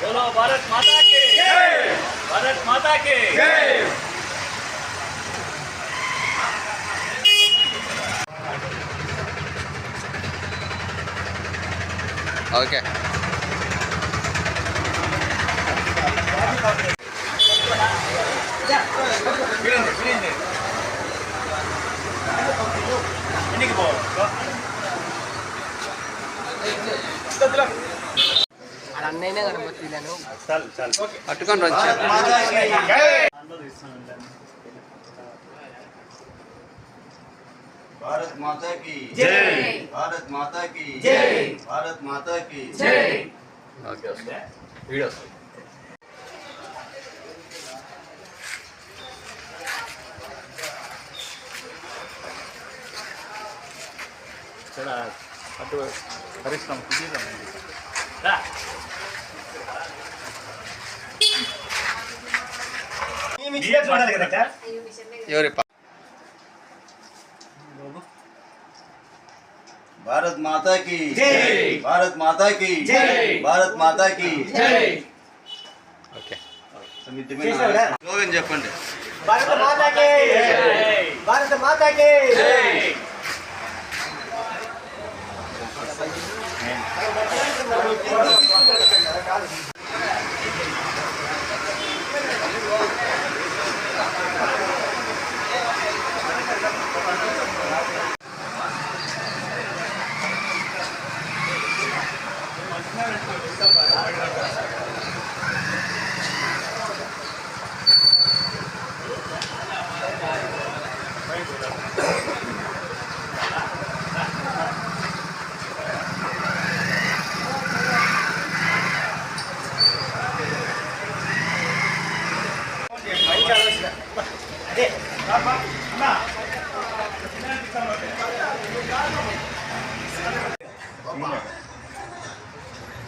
बोलो भारत माता की जय, भारत माता की जय। ओके అన్నైనా కనబడుతున్నాను పట్టుకొని వచ్చా भारत माता की जय, भारत माता की जय, भारत माता की जय। ओके वीडियो चला अటు పరిశ్రమ ఎవరి भारत माता की जय, भारत माता की जय, भारत माता की जय। ओके स्लोगन చెప్పండి భారత మాతాకి జై, భారత మాతాకి జై।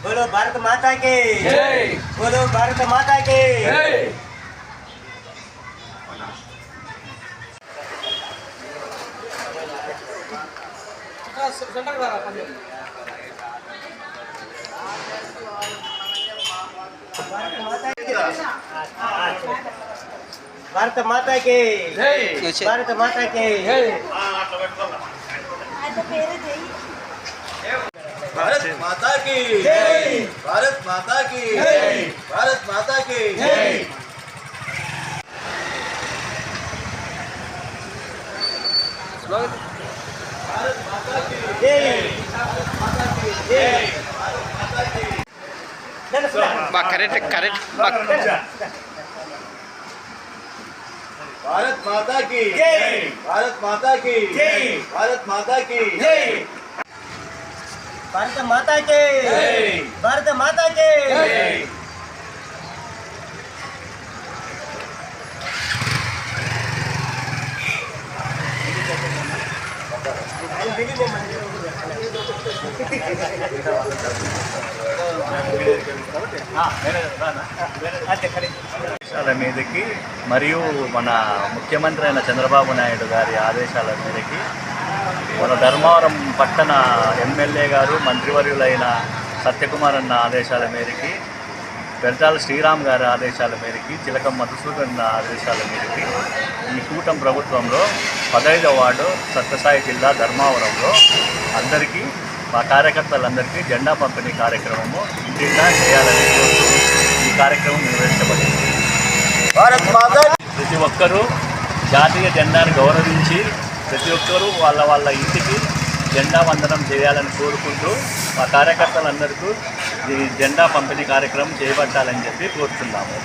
बोलो भारत माता की जय, बोलो भारत माता की जय। भारत माता की जय, भारत माता की जय। भारत माता की जय, भारत माता की जय, भारत माता की जय। स्लोगन भारत माता की जय, भारत माता की जय, भारत माता की बा करेक्ट करेक्ट बा भारत माता की जय, भारत माता की जय, भारत माता की जय। भारत माता की जय, भारत माता की जय। ఆదేశాల మీదకి మరియు మన ముఖ్యమంత్రి అయిన చంద్రబాబు నాయుడు గారి ఆదేశాల మీదకి మన ధర్మవరం పట్టణ ఎమ్మెల్యే గారు మంత్రివర్యులైన సత్యకుమార్ అన్న ఆదేశాల మేరకి పెద్దాల శ్రీరామ్ గారి ఆదేశాల మేరకి చిలకం మధుసూదన్ ఆదేశాల మేరకి ఈ కూటమి ప్రభుత్వంలో 15వ వార్డు సత్యసాయి జిల్లా ధర్మవరంలో అందరికీ మా కార్యకర్తలందరికీ జెండా పంపిణీ కార్యక్రమము ఇంటిగా చేయాలని కోరుతూ ఈ కార్యక్రమం నిర్వహించబడింది. భారత్ మాతా ప్రతి ఒక్కరూ జాతీయ జెండాను గౌరవించి ప్రతి ఒక్కరూ వాళ్ళ ఇంటికి జెండా వందనం చేయాలని కోరుకుంటూ మా కార్యకర్తలందరికీ ఈ జెండా పంపిణీ కార్యక్రమం చేపట్టాలని చెప్పి కోరుతున్నాము.